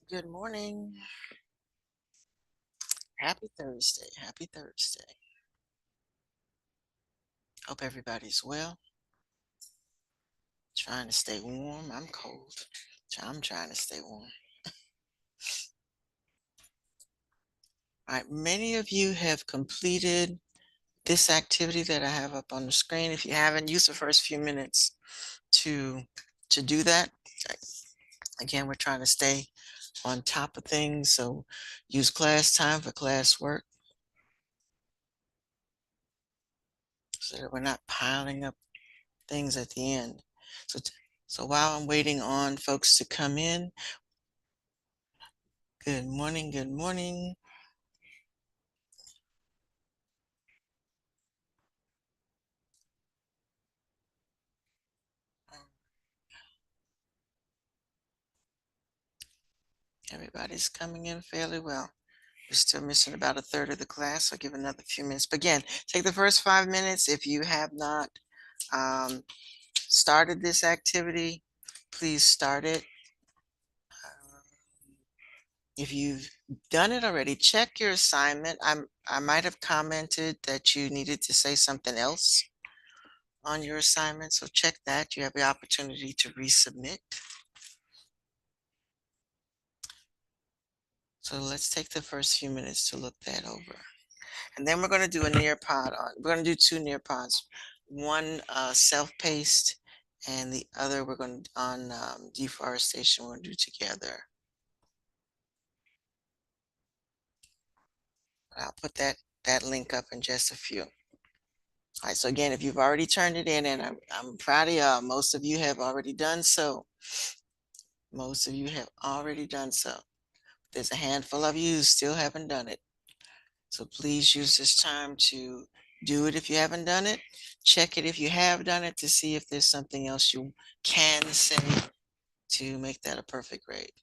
Good morning. Happy Thursday. Happy Thursday. Hope everybody's well. Trying to stay warm. I'm cold. I'm trying to stay warm. All right. Many of you have completed this activity that I have up on the screen. If you haven't, use the first few minutes to do that. Again, we're trying to stay on top of things. So use class time for class work so that we're not piling up things at the end. So while I'm waiting on folks to come in, good morning, good morning. Everybody's coming in fairly well. We're still missing about a third of the class. I'll give another few minutes. But again, take the first 5 minutes. If you have not started this activity, please start it. If you've done it already, check your assignment. I might have commented that you needed to say something else on your assignment, so check that. You have the opportunity to resubmit. So let's take the first few minutes to look that over. And then we're going to do a Nearpod on. We're going to do two Nearpods, one self-paced, and the other we're going to on deforestation. We're going to do together. I'll put that link up in just a few. All right. So again, if you've already turned it in, and I'm proud of y'all, most of you have already done so. Most of you have already done so. There's a handful of you who still haven't done it. So please use this time to do it if you haven't done it. Check it if you have done it to see if there's something else you can say to make that a perfect grade.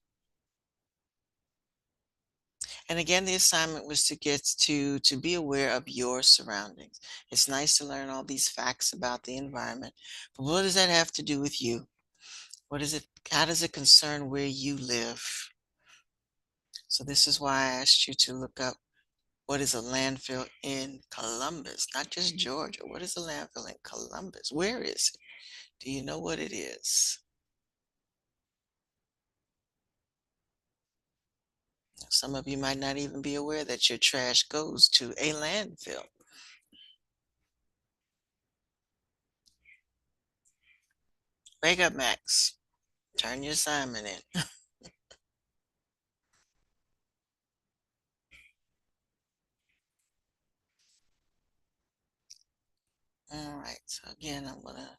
And again, the assignment was to get to be aware of your surroundings. It's nice to learn all these facts about the environment, but what does that have to do with you? What is it? How does it concern where you live? So this is why I asked you to look up what is a landfill in Columbus, not just Georgia. What is a landfill in Columbus? Where is it? Do you know what it is? Some of you might not even be aware that your trash goes to a landfill. Wake up, Max. Turn your assignment in. All right. So again, I'm gonna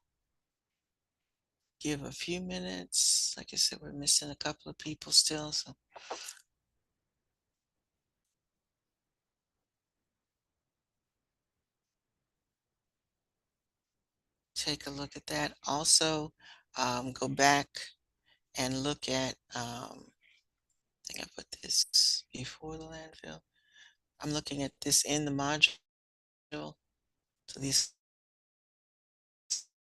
give a few minutes. Like I said, we're missing a couple of people still. So take a look at that. Also, go back and look at, I think I put this before the landfill. I'm looking at this in the module. So the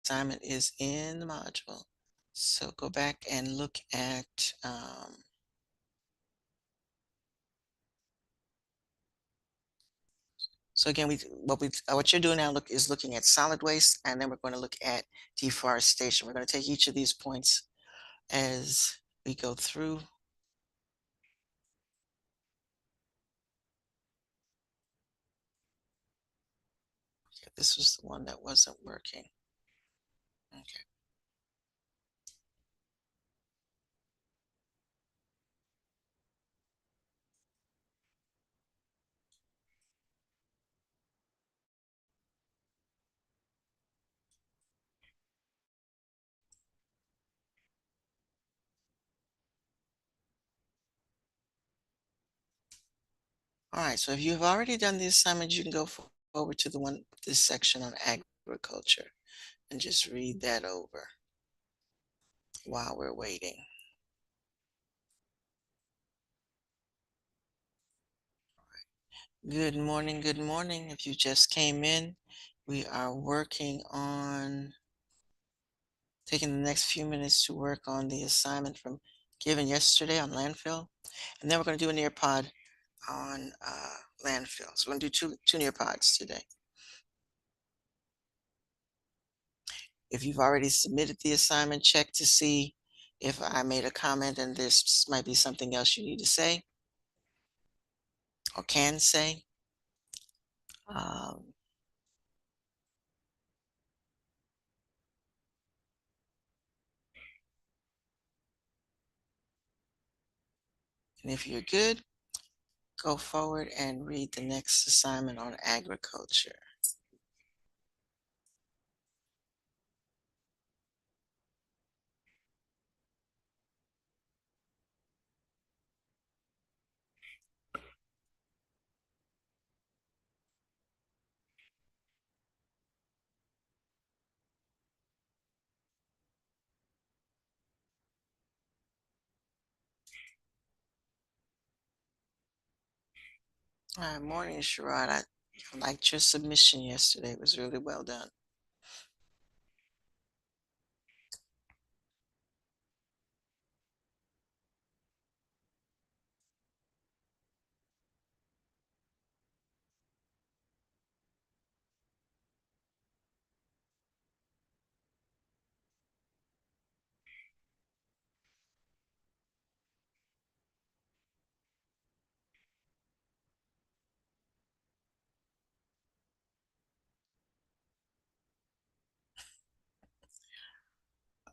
assignment is in the module. So go back and look at, so again, what you're doing now is looking at solid waste, and then we're going to look at deforestation. We're going to take each of these points as we go through. Okay, this was the one that wasn't working. Okay. All right. So if you've already done the assignment, you can go forward to this section on agriculture and just read that over while we're waiting. Good morning. Good morning. If you just came in, we are working on taking the next few minutes to work on the assignment from given yesterday on landfill, and then we're going to do a Nearpod on landfill. So we're going to do two Nearpods today. If you've already submitted the assignment, check to see if I made a comment and this might be something else you need to say or can say. Um, and if you're good, go forward and read the next assignment on agriculture. All right, morning, Sherrod. I liked your submission yesterday. It was really well done.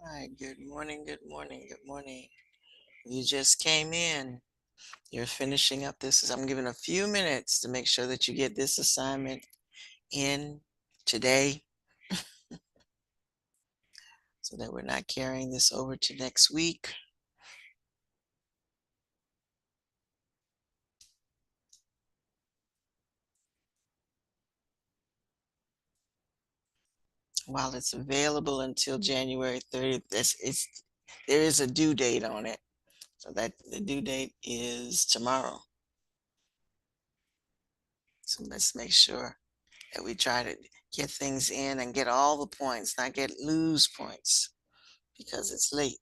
All right, good morning, good morning, good morning. You just came in. You're finishing up this. I'm giving a few minutes to make sure that you get this assignment in today so that we're not carrying this over to next week. While it's available until January 30th, there is a due date on it. So that the due date is tomorrow. So let's make sure that we try to get things in and get all the points, not lose points because it's late.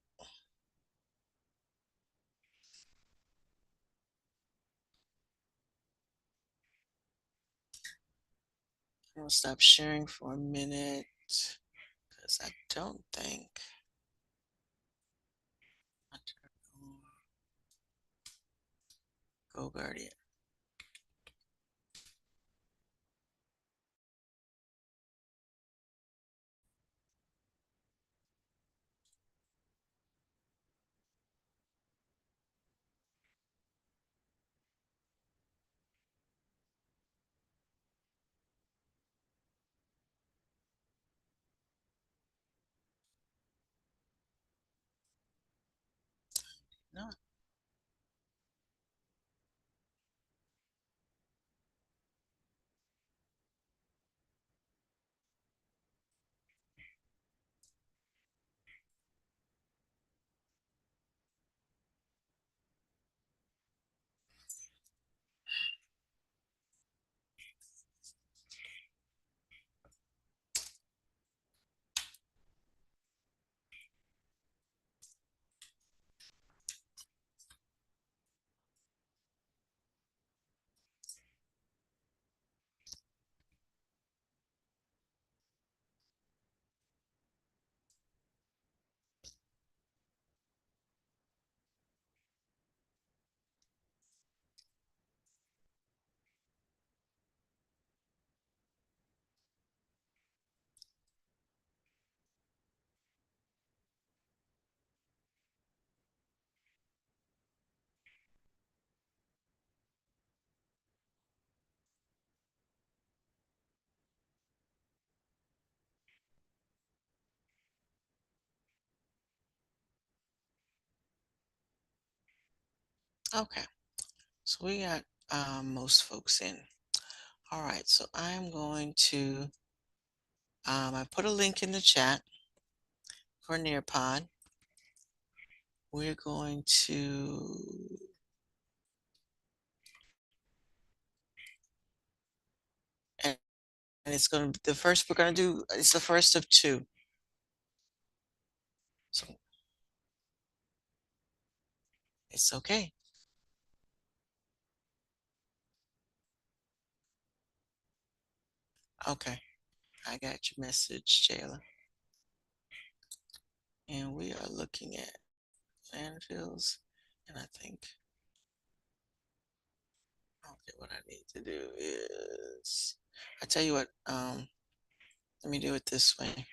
I'm gonna stop sharing for a minute because I don't think. Go Guardian. No. Okay. So we got most folks in. All right. So I'm going to, I put a link in the chat for Nearpod. We're going to, and it's going to, the first we're going to do, it's the first of two. So It's okay. Okay, I got your message, Jayla. And we are looking at landfills, and I think, okay, what I need to do is, I tell you what, let me do it this way.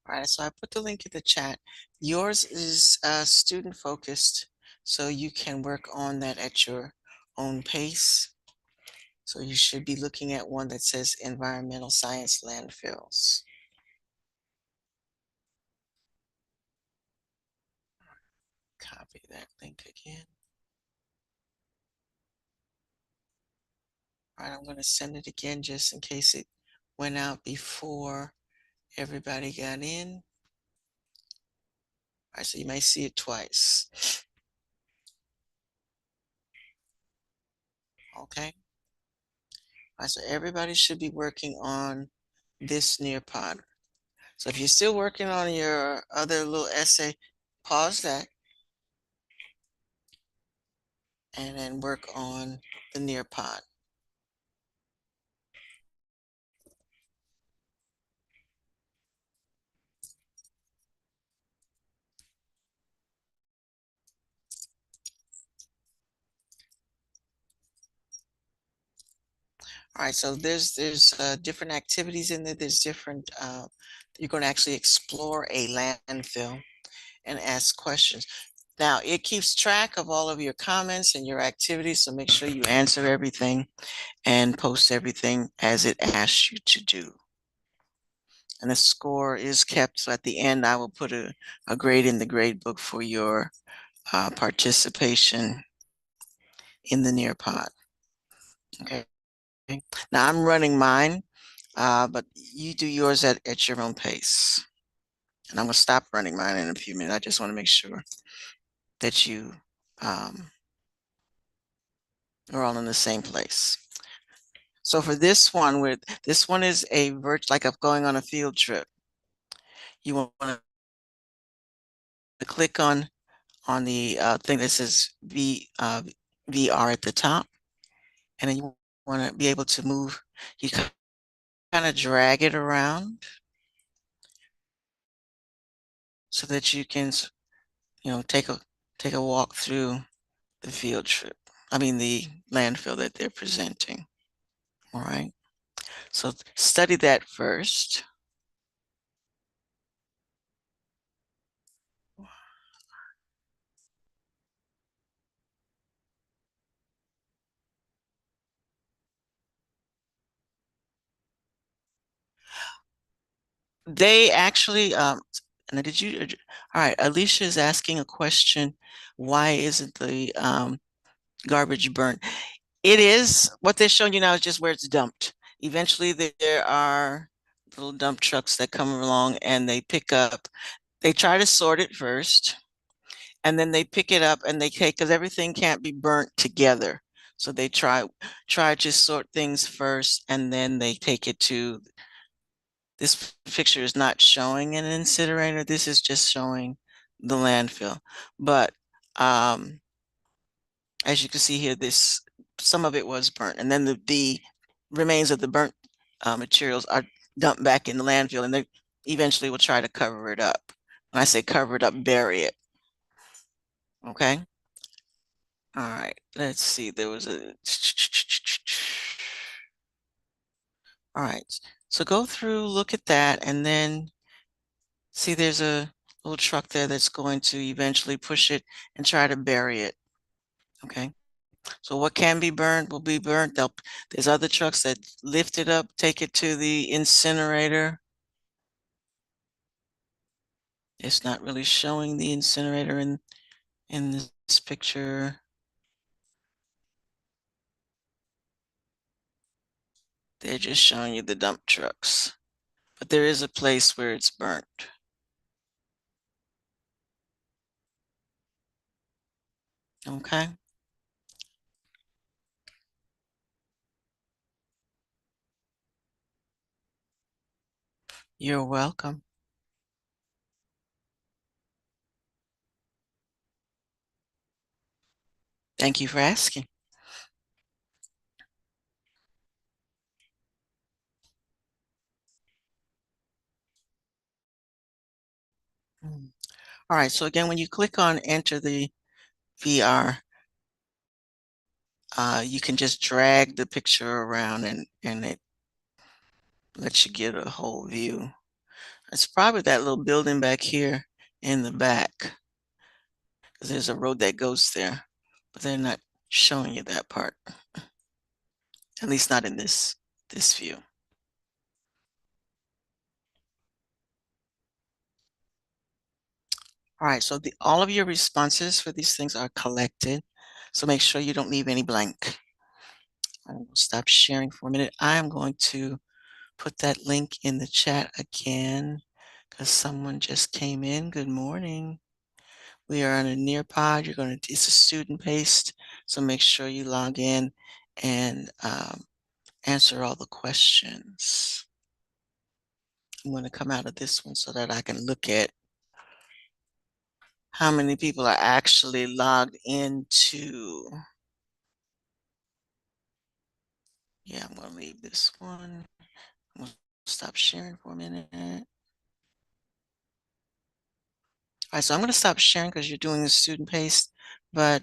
All right, so I put the link in the chat. Yours is student focused, so you can work on that at your own pace. So you should be looking at one that says environmental science landfills. Copy that link again. All right, I'm going to send it again just in case it went out before everybody got in. All right, so you may see it twice. Okay. All right, so everybody should be working on this Nearpod. So if you're still working on your other little essay, pause that and then work on the Nearpod. All right, so there's different activities in there. There's different, you're going to actually explore a landfill and ask questions. Now, it keeps track of all of your comments and your activities, so make sure you answer everything and post everything as it asks you to do. And the score is kept, so at the end, I will put a grade in the grade book for your participation in the Nearpod. Okay. Now, I'm running mine, but you do yours at your own pace. And I'm going to stop running mine in a few minutes. I just want to make sure that you are all in the same place. So for this one, this one is a like of going on a field trip. You want to click on the thing that says VR at the top, and then you want to be able to move. You kind of drag it around so that you can, take a walk through the field trip. I mean the landfill that they're presenting. All right. So study that first. They actually, and did you, all right, Alicia is asking a question. Why isn't the garbage burnt? It is, what they're showing you now is just where it's dumped. Eventually there are little dump trucks that come along and they pick up, they try to sort it first, and then they pick it up and they take, because everything can't be burnt together. So they try to sort things first, and then they take it to, this picture is not showing an incinerator. This is just showing the landfill. But as you can see here, some of it was burnt, and then the remains of the burnt materials are dumped back in the landfill, and they eventually will try to cover it up. When I say cover it up, bury it. Okay. All right. Let's see. There was a. All right. So go through, look at that, and then see there's a little truck there that's going to eventually push it and try to bury it. Okay. So what can be burned will be burnt. There's other trucks that lift it up, take it to the incinerator. It's not really showing the incinerator in this picture. They're just showing you the dump trucks. But there is a place where it's burnt. Okay. You're welcome. Thank you for asking. Mm. All right. So again, when you click on enter the VR, you can just drag the picture around and it lets you get a whole view. It's probably that little building back here in the back, because there's a road that goes there, but they're not showing you that part, at least not in this view. All right, so all of your responses for these things are collected, so make sure you don't leave any blank. I'm going to stop sharing for a minute. I am going to put that link in the chat again because someone just came in. Good morning. We are on a Nearpod. It's a student paste, so make sure you log in and answer all the questions. I'm going to come out of this one so that I can look at how many people are actually logged into. Yeah, I'm going to leave this one. I'm going to stop sharing for a minute. All right, so I'm going to stop sharing because you're doing the student paste, but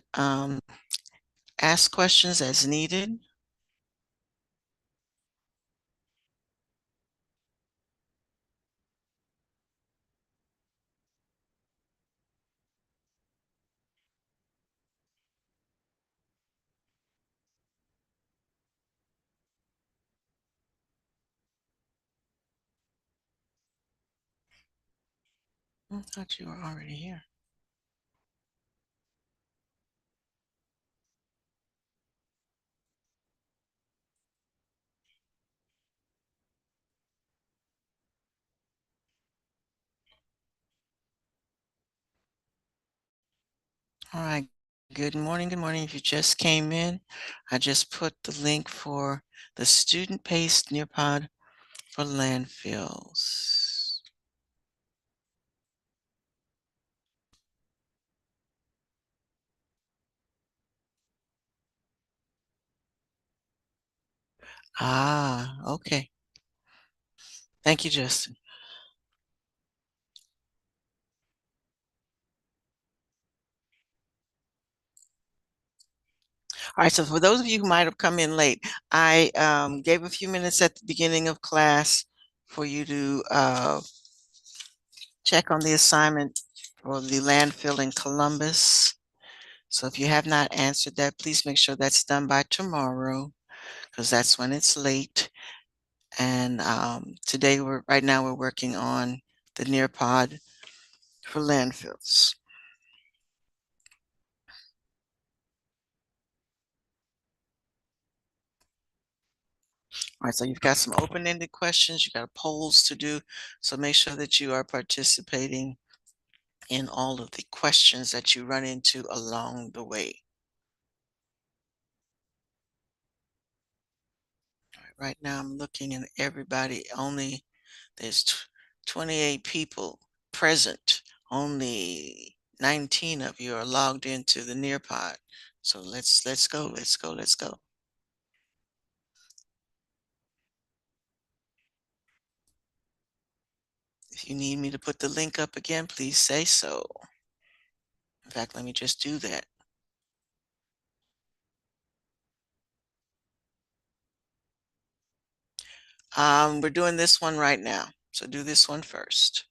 ask questions as needed. I thought you were already here. All right. Good morning. Good morning. If you just came in, I just put the link for the student paced Nearpod for landfills. Ah, okay. Thank you, Justin. All right. So for those of you who might have come in late, I gave a few minutes at the beginning of class for you to check on the assignment for the landfill in Columbus. So if you have not answered that, please make sure that's done by tomorrow because that's when it's late. And today right now we're working on the Nearpod for landfills. All right, so you've got some open-ended questions, you got polls to do. So make sure that you are participating in all of the questions that you run into along the way. Right now I'm looking at everybody, there's 28 people present. Only 19 of you are logged into the Nearpod. So let's go, let's go, let's go. If you need me to put the link up again, please say so. In fact, let me just do that. We're doing this one right now. So do this one first.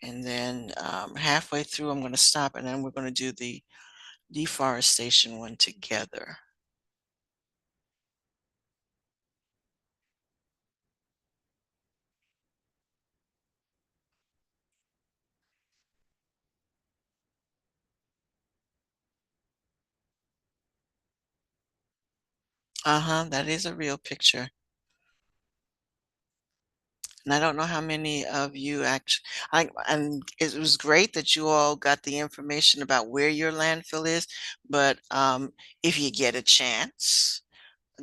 And then halfway through, I'm going to stop and then we're going to do the deforestation one together. Uh-huh, that is a real picture. And I don't know how many of you actually, and it was great that you all got the information about where your landfill is, but if you get a chance,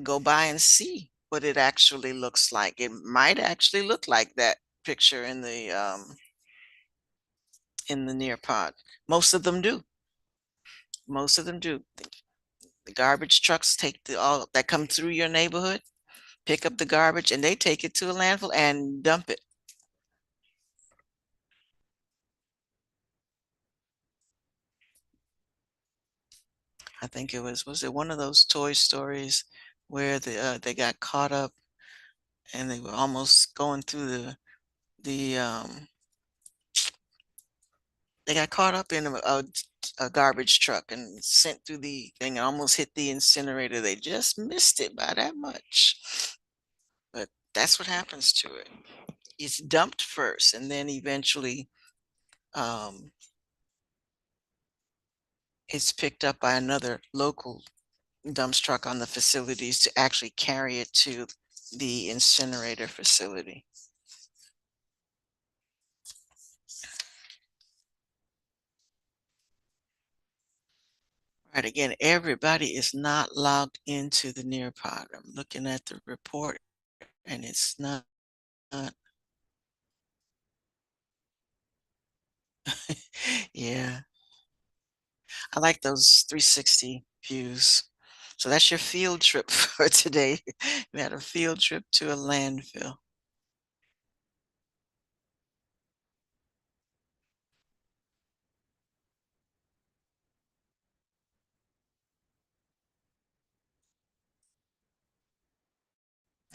go by and see what it actually looks like. It might actually look like that picture in the Nearpod. Most of them do. Most of them do. The garbage trucks take the all that come through your neighborhood, pick up the garbage, and they take it to a landfill and dump it. I think was it one of those Toy Stories where they got caught up and they were almost going through the they got caught up in a garbage truck and sent through the thing and almost hit the incinerator. They just missed it by that much. But that's what happens to it. It's dumped first and then eventually um, it's picked up by another local dump truck on the facilities to actually carry it to the incinerator facility. Right, again, everybody is not logged into the Nearpod. I'm looking at the report and it's not. Yeah, I like those 360 views. So that's your field trip for today. We had a field trip to a landfill.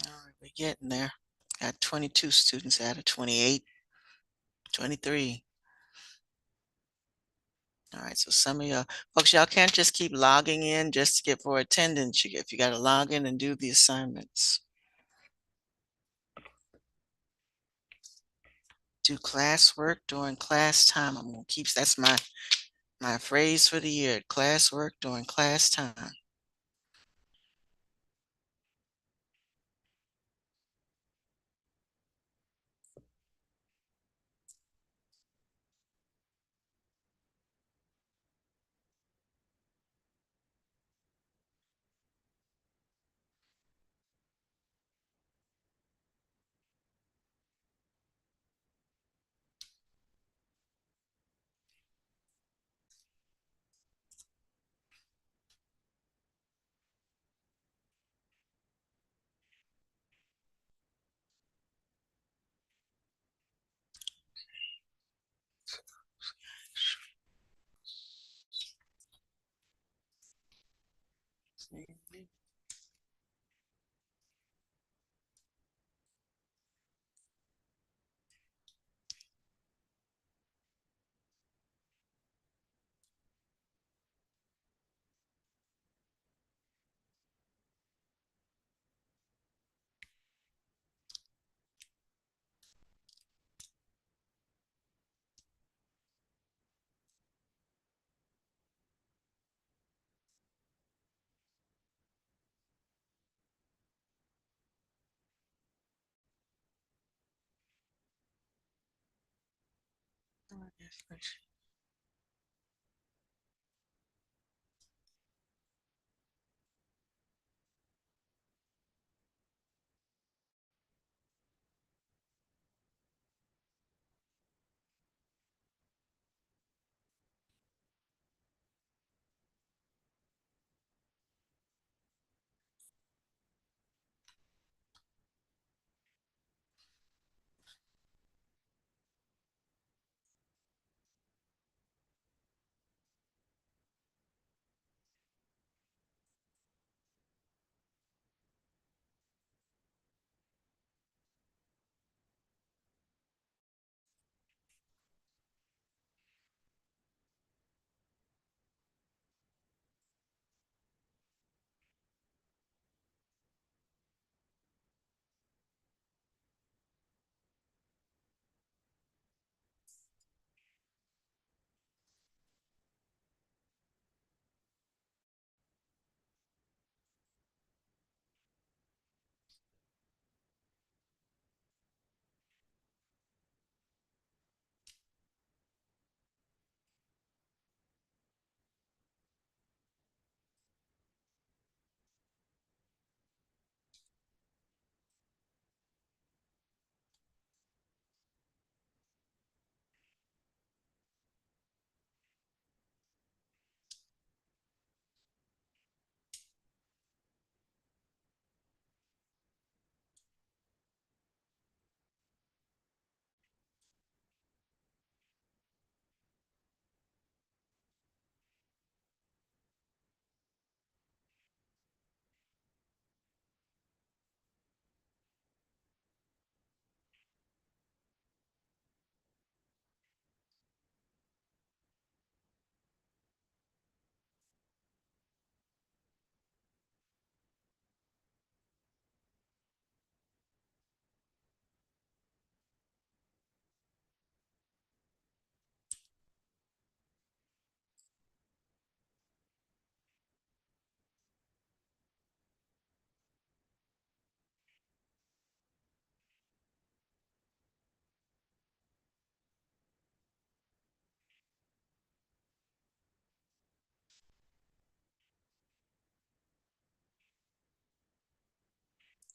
All right, we're getting there. Got 22 students out of 28, 23. All right, so some of y'all folks, y'all can't just keep logging in just to get for attendance. If you got to log in and do the assignments. Do classwork during class time. I'm gonna keep that's my phrase for the year. Classwork during class time.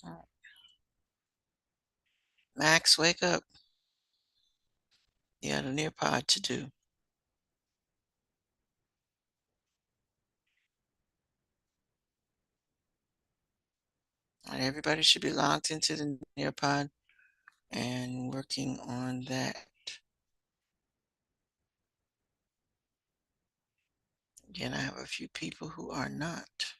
All right. Max, wake up. You got a Nearpod to do. All right, everybody should be logged into the Nearpod and working on that. Again, I have a few people who are not.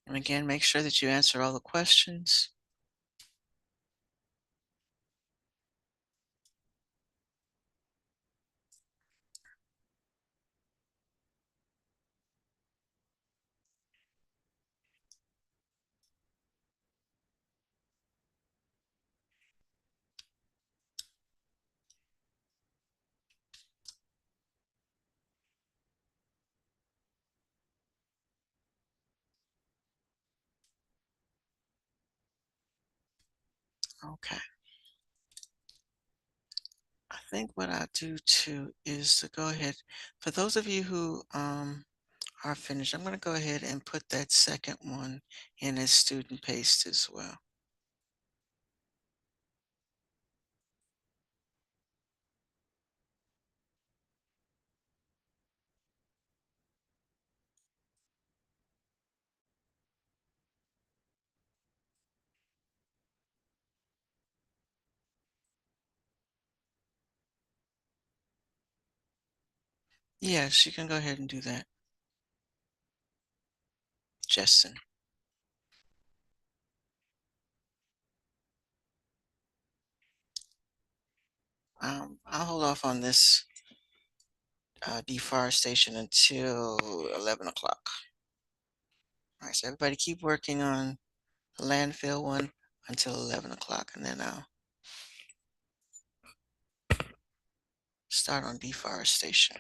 And again, make sure that you answer all the questions. Okay. I think what I'll do too is to go ahead. For those of you who are finished, I'm going to go ahead and put that second one in as student paste as well. Yes, you can go ahead and do that, Justin. I'll hold off on this deforestation until 11 o'clock. All right, so everybody keep working on the landfill one until 11 o'clock, and then I'll start on deforestation.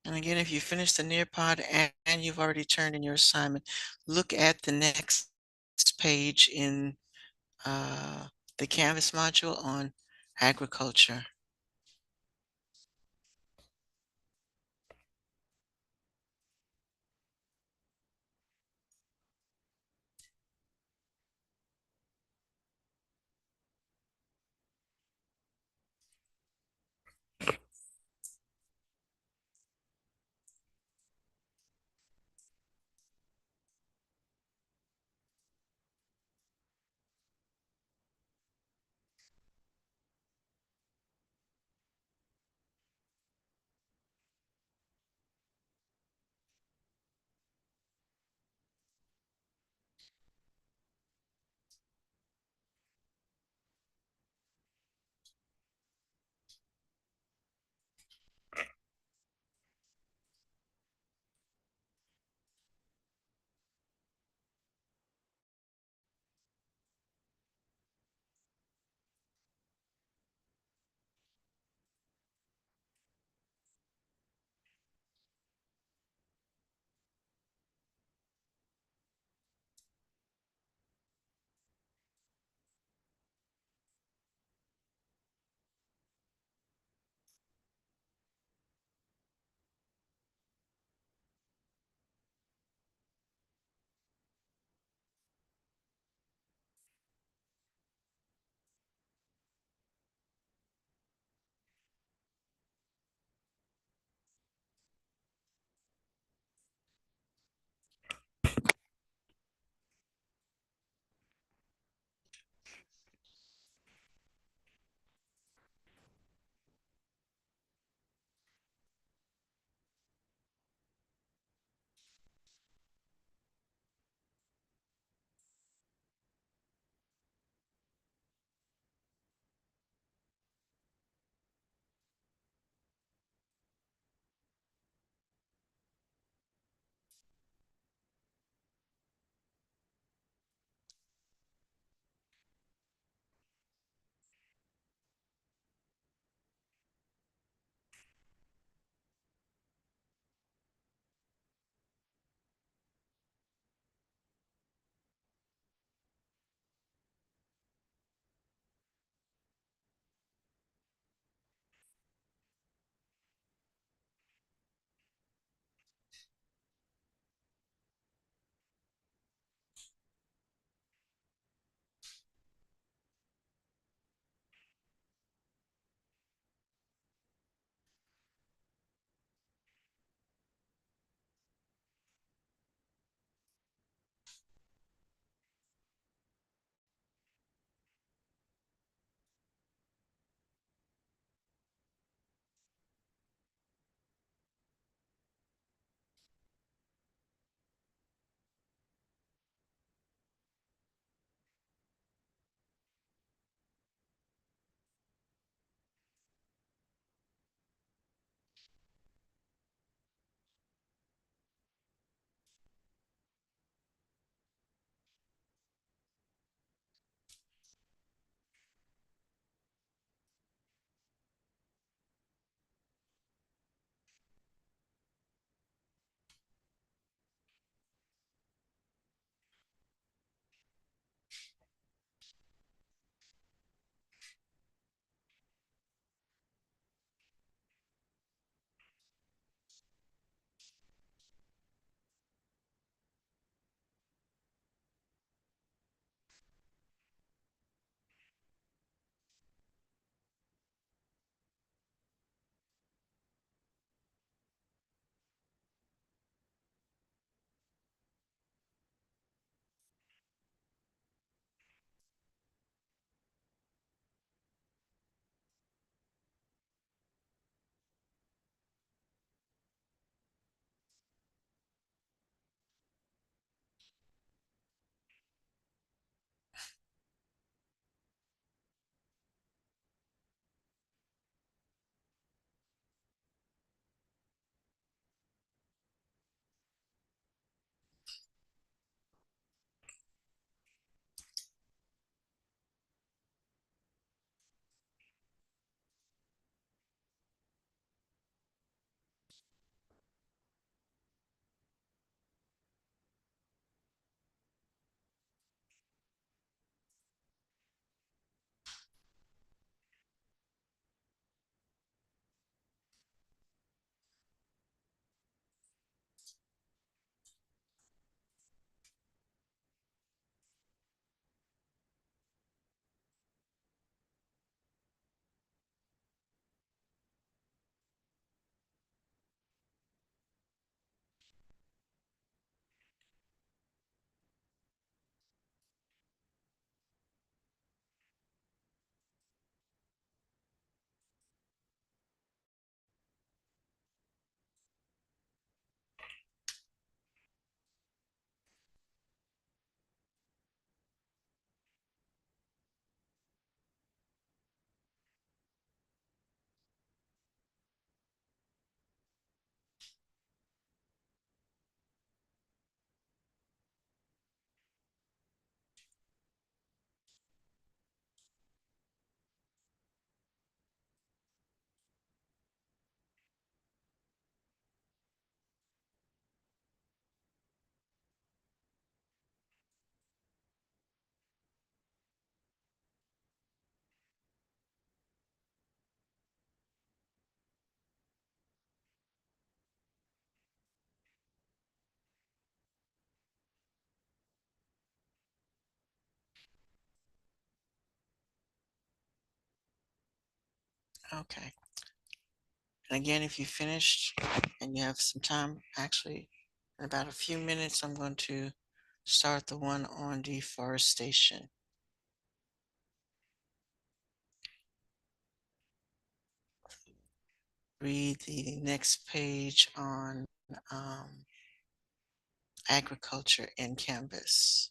And again, if you finish the Nearpod and you've already turned in your assignment, look at the next page in the Canvas module on agriculture. Okay. And again, if you finished and you have some time, actually, in about a few minutes, I'm going to start the one on deforestation. Read the next page on um, agriculture in Canvas.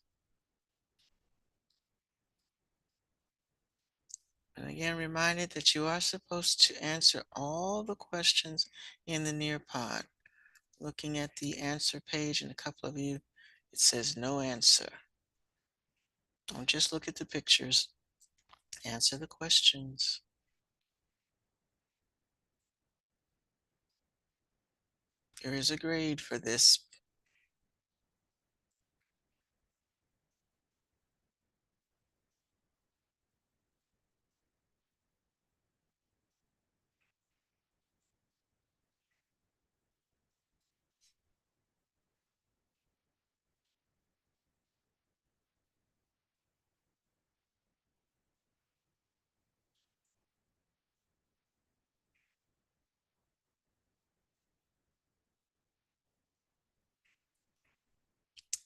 And again, reminded that you are supposed to answer all the questions in the Nearpod. Looking at the answer page, and a couple of you, it says no answer. Don't just look at the pictures, answer the questions. There is a grade for this.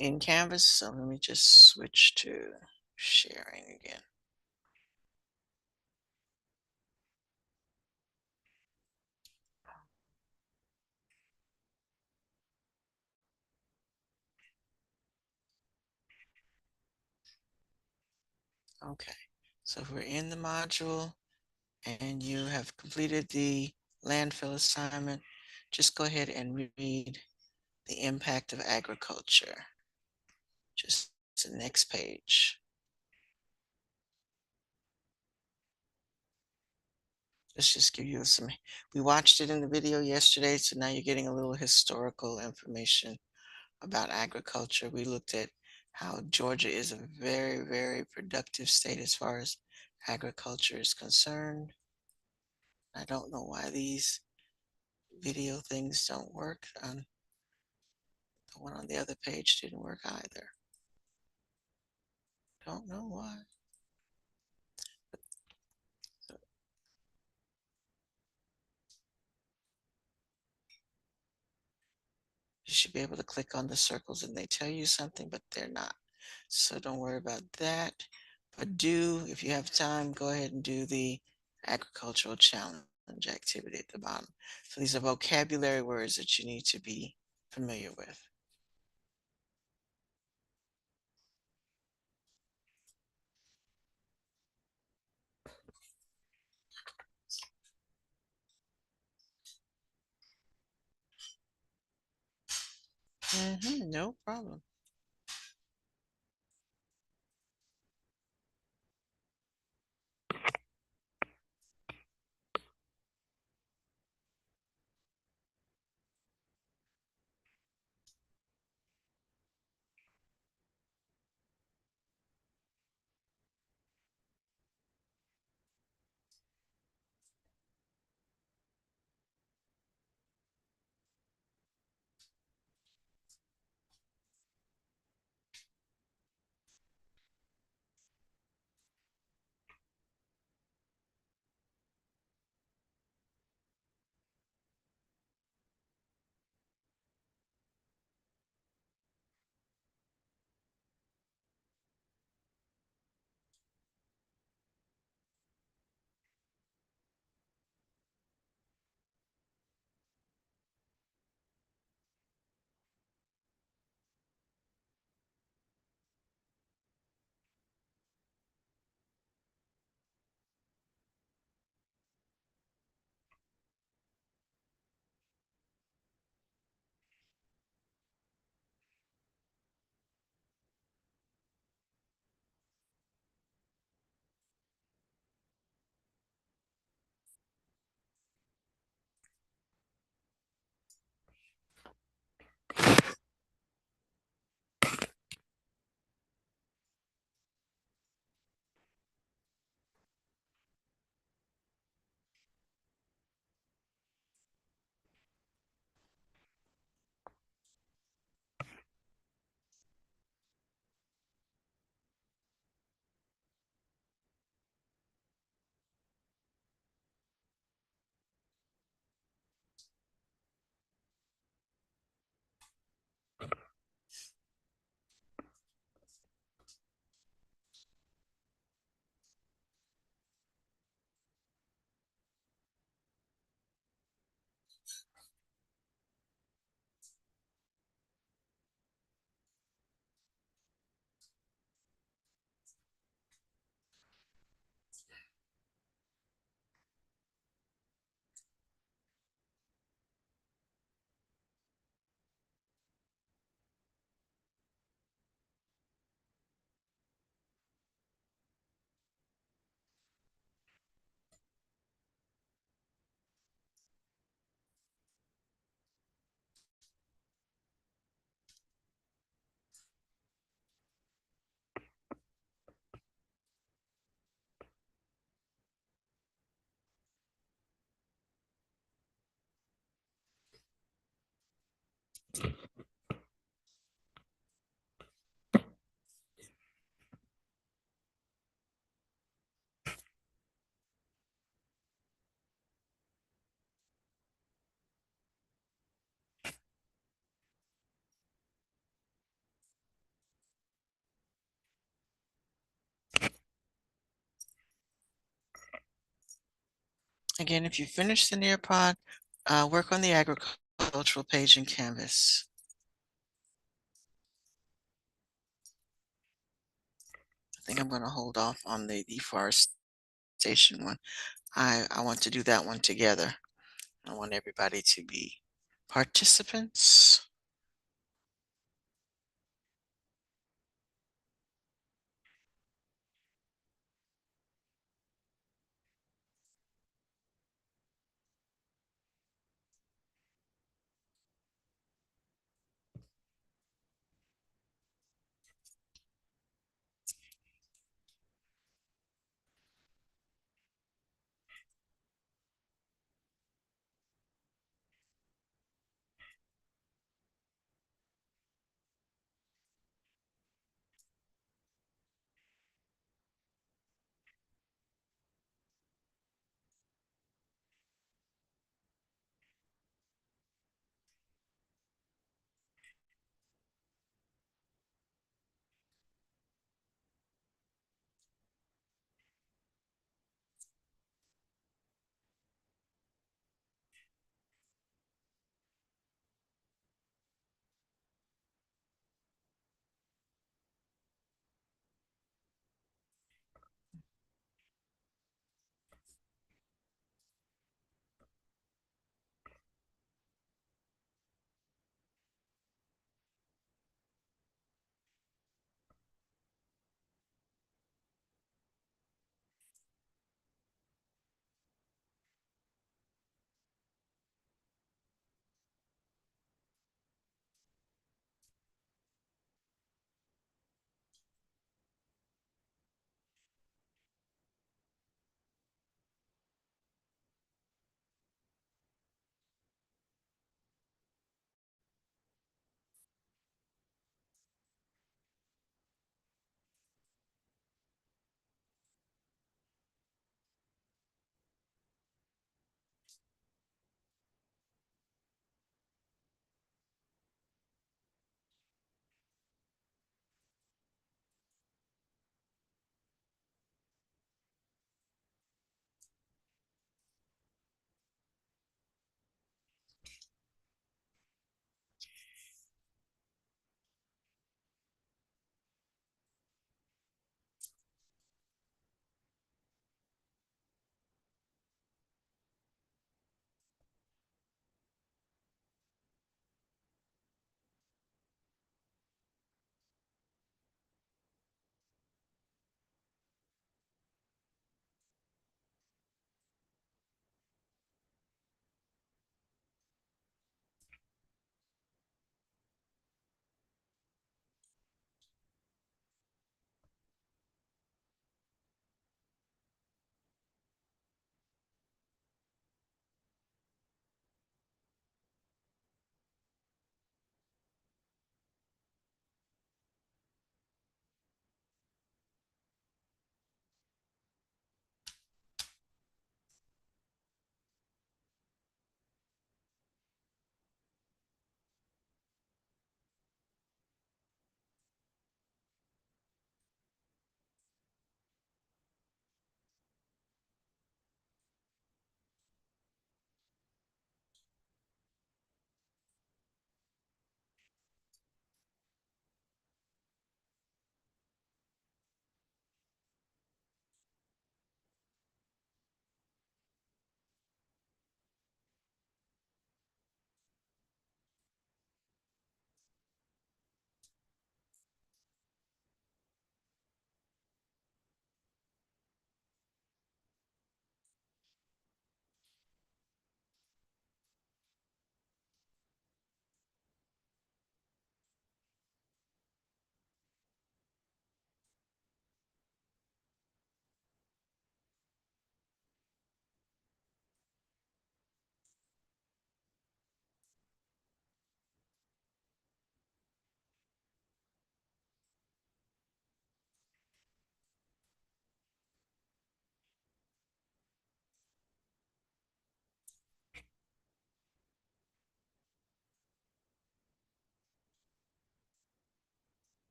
In Canvas. So let me just switch to sharing again. Okay, so if we're in the module and you have completed the landfill assignment, just go ahead and read the impact of agriculture. Just the next page. Let's just give you some, we watched it in the video yesterday, so now you're getting a little historical information about agriculture. We looked at how Georgia is a very, very productive state as far as agriculture is concerned. I don't know why these video things don't work. The one on the other page didn't work either. Don't know why. You should be able to click on the circles and they tell you something, but they're not. So don't worry about that. But do, if you have time, go ahead and do the agricultural challenge activity at the bottom. So these are vocabulary words that you need to be familiar with. No problem. Again, if you finish the Nearpod, work on the agricultural page in Canvas. I think I'm going to hold off on the deforestation one. I want to do that one together. I want everybody to be participants.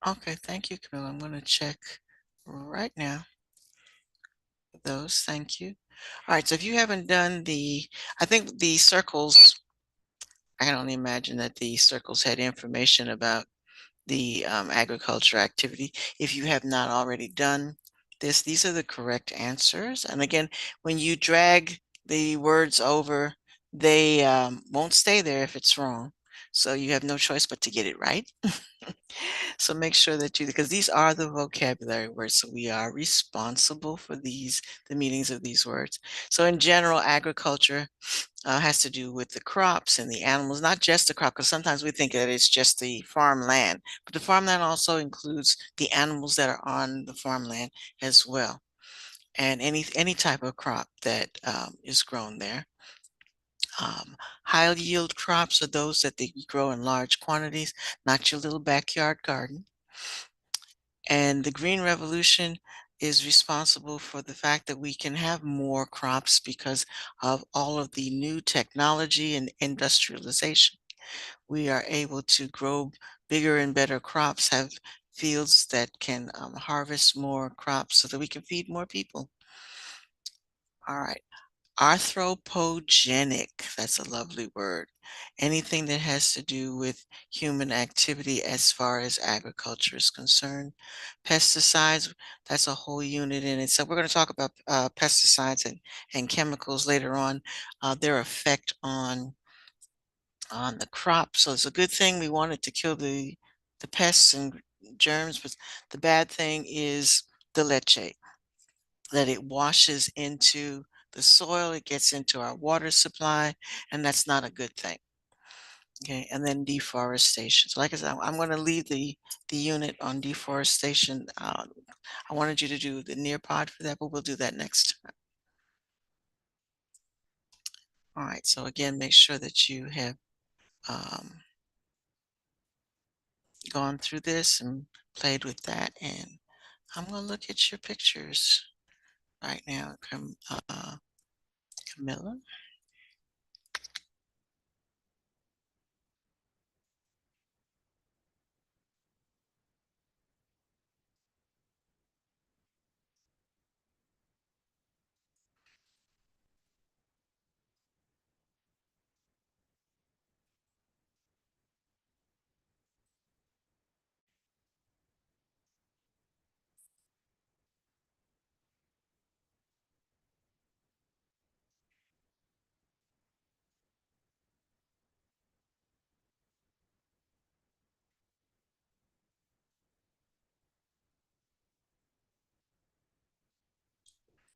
Okay, thank you, Camilla. I'm going to check right now those. Thank you. All right, so if you haven't done I think the circles, I can only imagine that the circles had information about the agriculture activity. If you have not already done this, these are the correct answers. And again, when you drag the words over, they won't stay there if it's wrong. So you have no choice but to get it right. So make sure that because these are the vocabulary words, so we are responsible for the meanings of these words. So in general, agriculture has to do with the crops and the animals, not just the crop, because sometimes we think that it's just the farmland, but the farmland also includes the animals that are on the farmland as well, and any type of crop that is grown there. High yield crops are those that they grow in large quantities, not your little backyard garden. And the Green Revolution is responsible for the fact that we can have more crops because of all of the new technology and industrialization. We are able to grow bigger and better crops, have fields that can harvest more crops so that we can feed more people. All right. Arthropogenic, that's a lovely word. Anything that has to do with human activity as far as agriculture is concerned. Pesticides, that's a whole unit in it. So we're going to talk about pesticides and chemicals later on, their effect on the crop. So it's a good thing we wanted to kill the pests and germs, but the bad thing is the leachate, that it washes into the soil, it gets into our water supply, and that's not a good thing. Okay, and then deforestation. So, like I said, I'm going to leave the unit on deforestation. I wanted you to do the Nearpod for that, but we'll do that next time. All right. So again, make sure that you have um, gone through this and played with that. And I'm going to look at your pictures right now, Camilla.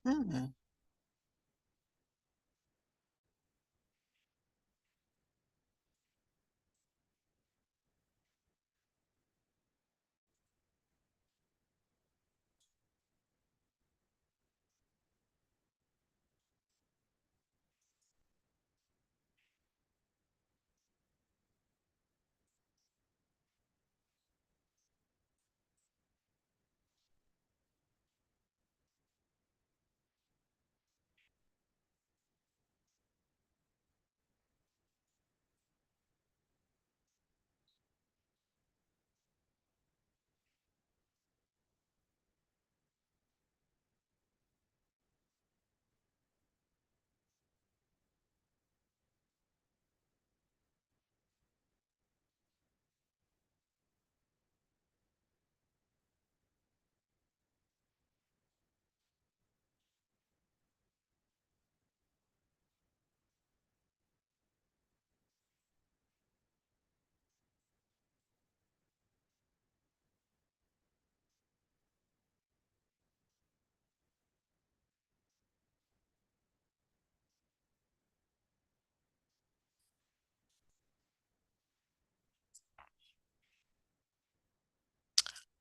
Hmm.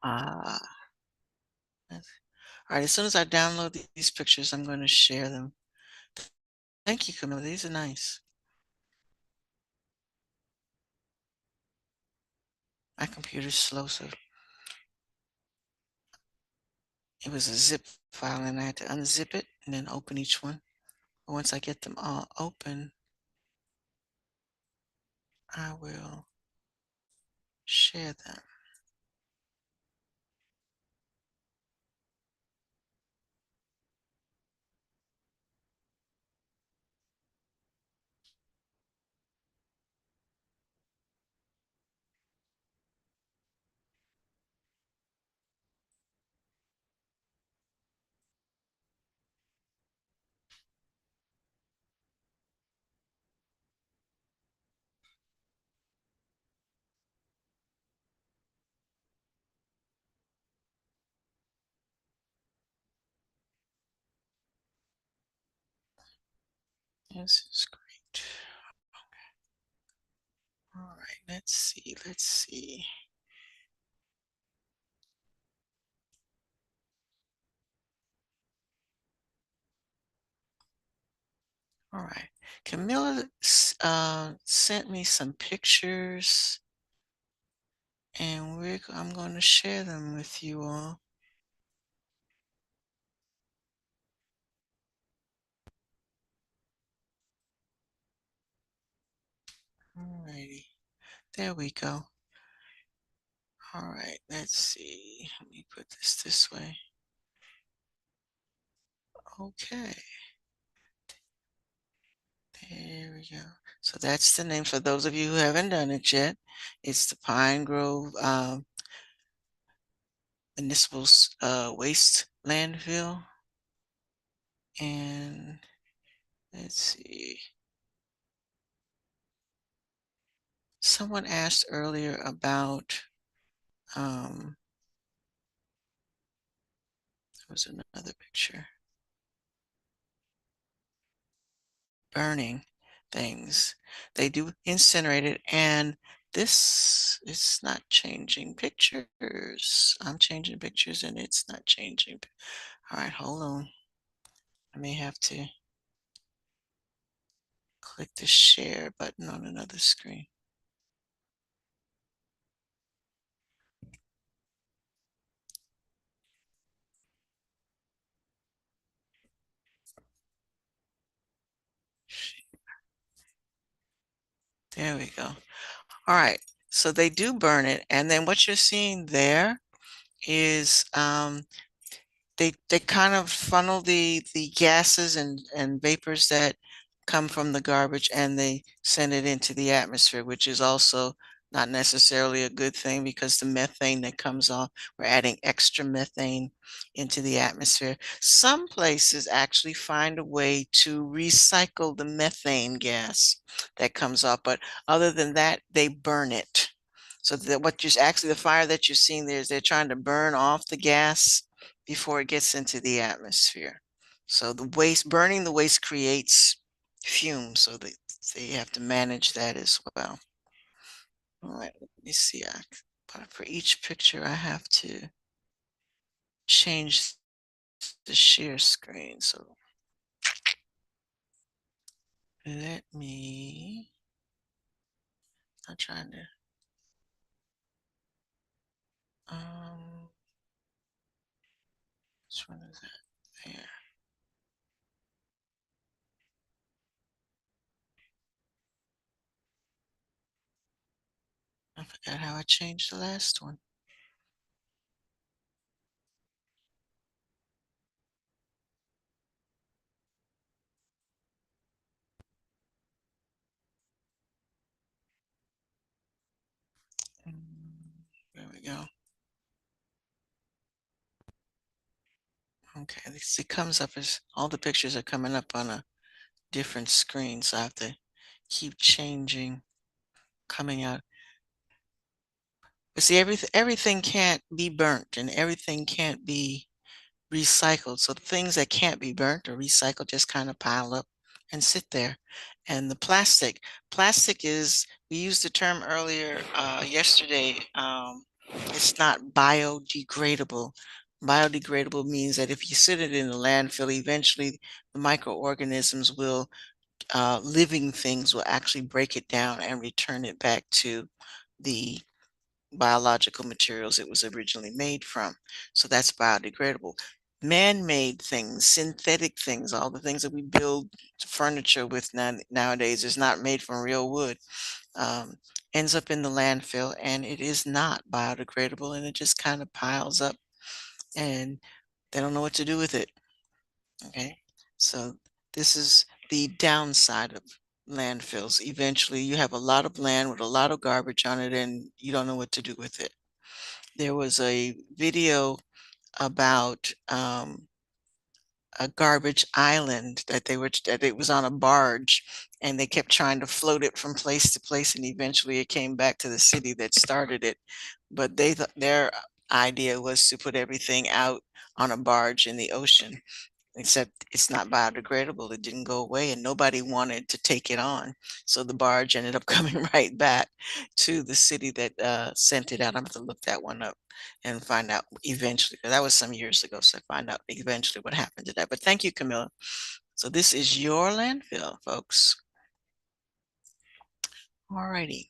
Ah, that's- all right. As soon as I download these pictures, I'm going to share them. Thank you, Camilla. These are nice. My computer's slow, so it was a zip file and I had to unzip it and then open each one. But once I get them all open, I will share them. This is great. All right, let's see, let's see. All right, Camilla sent me some pictures, and I'm going to share them with you all. All righty, there we go. All right, let's see. Let me put this way. Okay. There we go. So that's the name for those of you who haven't done it yet. It's the Pine Grove Municipal Waste Landfill. And let's see. Someone asked earlier about there was another picture. Burning things. They do incinerate it, and this is not changing pictures. I'm changing pictures and it's not changing. All right, hold on. I may have to click the share button on another screen. There we go. All right, so they do burn it, and then what you're seeing there is they kind of funnel the gases and vapors that come from the garbage, and they send it into the atmosphere, which is also not necessarily a good thing because the methane that comes off, we're adding extra methane into the atmosphere. Some places actually find a way to recycle the methane gas that comes off, but other than that, they burn it. So that what you're actually, the fire that you're seeing there is they're trying to burn off the gas before it gets into the atmosphere. So the waste, burning the waste creates fumes, so they have to manage that as well. All right, let me see. But for each picture, I have to change the share screen. So let me, I'm trying to, which one is that? There. I forgot how I changed the last one. There we go. Okay, it comes up as all the pictures are coming up on a different screen, so I have to keep changing, coming out. But see, everything can't be burnt and everything can't be recycled. So the things that can't be burnt or recycled just kind of pile up and sit there. And the plastic is, we used the term earlier yesterday, it's not biodegradable. Biodegradable means that if you sit it in the landfill, eventually the microorganisms will, living things will actually break it down and return it back to the biological materials it was originally made from. So that's biodegradable. Man-made things, synthetic things, all the things that we build furniture with nowadays is not made from real wood, um, ends up in the landfill and it is not biodegradable and it just kind of piles up and they don't know what to do with it. Okay, so this is the downside of landfills. Eventually, you have a lot of land with a lot of garbage on it, and you don't know what to do with it. There was a video about a garbage island that it was on a barge, and they kept trying to float it from place to place, and eventually it came back to the city that started it. But their idea was to put everything out on a barge in the ocean. except it's not biodegradable. It didn't go away and nobody wanted to take it on. So the barge ended up coming right back to the city that sent it out. I'm going to look that one up and find out eventually. That was some years ago. So find out eventually what happened to that. But thank you, Camilla. So this is your landfill, folks. All righty.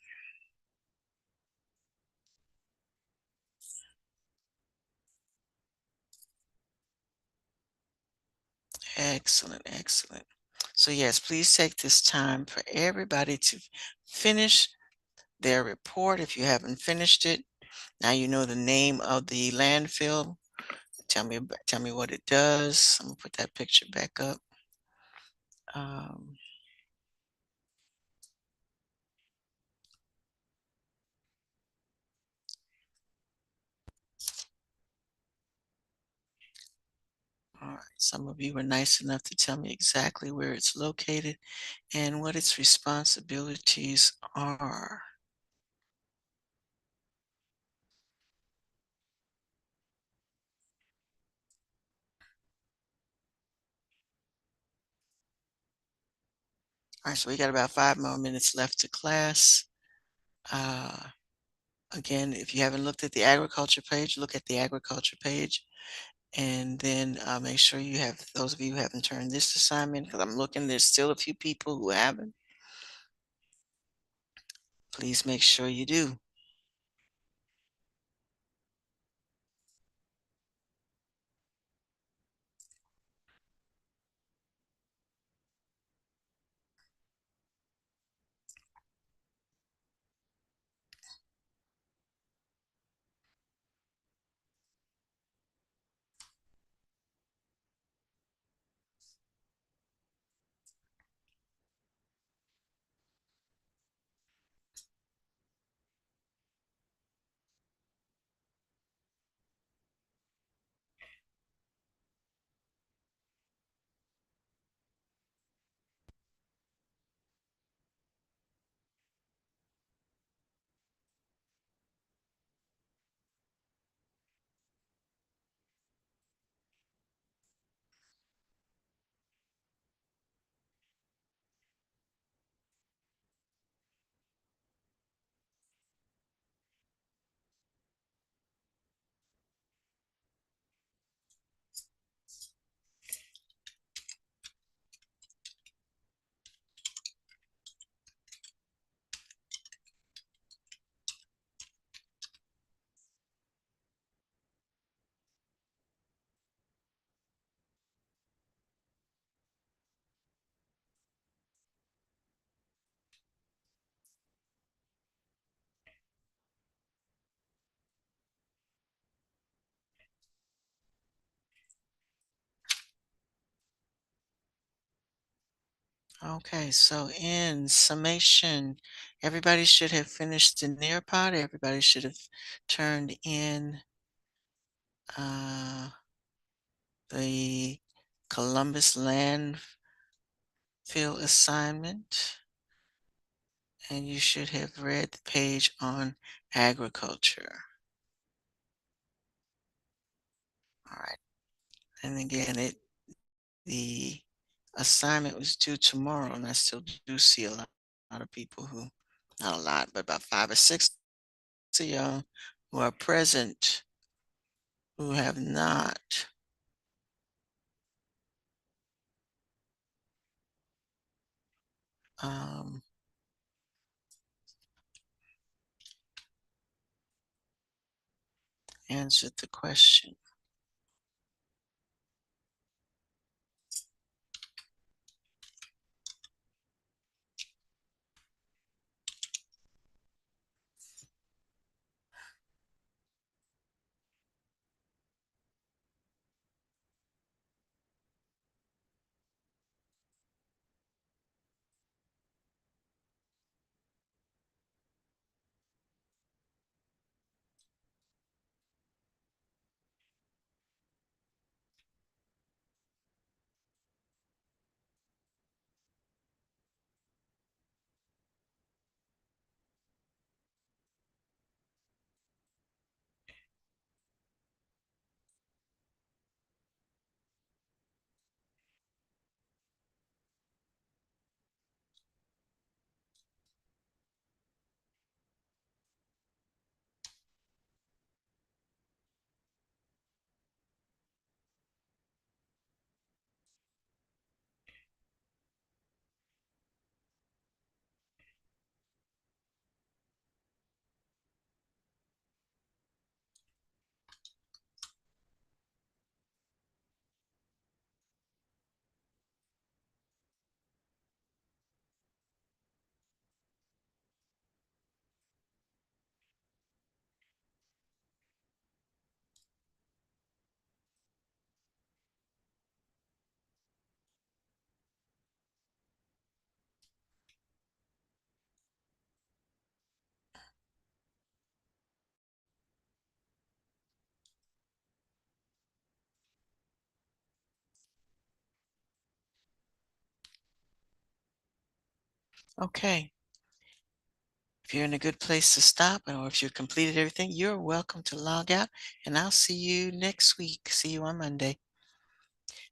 Excellent, excellent. So yes, please take this time for everybody to finish their report. If you haven't finished it, now you know the name of the landfill. Tell me what it does. I'm gonna put that picture back up. Um, all right. Some of you were nice enough to tell me exactly where it's located and what its responsibilities are. All right, so we got about 5 more minutes left to class. Uh, Again, if you haven't looked at the agriculture page, look at the agriculture page. And then make sure you have, those of you who haven't turned this assignment, because I'm looking, there's still a few people who haven't. Please make sure you do. Okay, so in summation, everybody should have finished the Nearpod. Everybody should have turned in uh, the Columbus landfill assignment. And you should have read the page on agriculture. All right. And again, the assignment was due tomorrow, and I still do see lot of people who, not a lot, but about 5 or 6 of y'all who are present who have not um, answered the question. Okay. If you're in a good place to stop, or if you've completed everything, you're welcome to log out, and I'll see you next week. See you on Monday.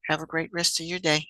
Have a great rest of your day.